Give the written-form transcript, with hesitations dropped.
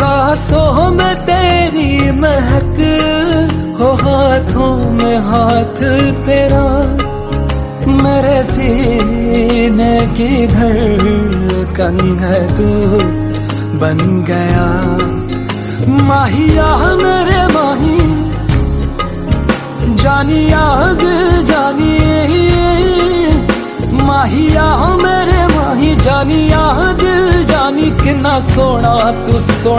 सांसों में तेरी महक हो, हाथों में हाथ तेरा, मेरे सीने की धड़कन है तू बन गया। माहिया मेरे माही, जानिया दिल जानिए, माहिया मेरे माही, जानिया दिल जानी, कितना सोना तू सोना।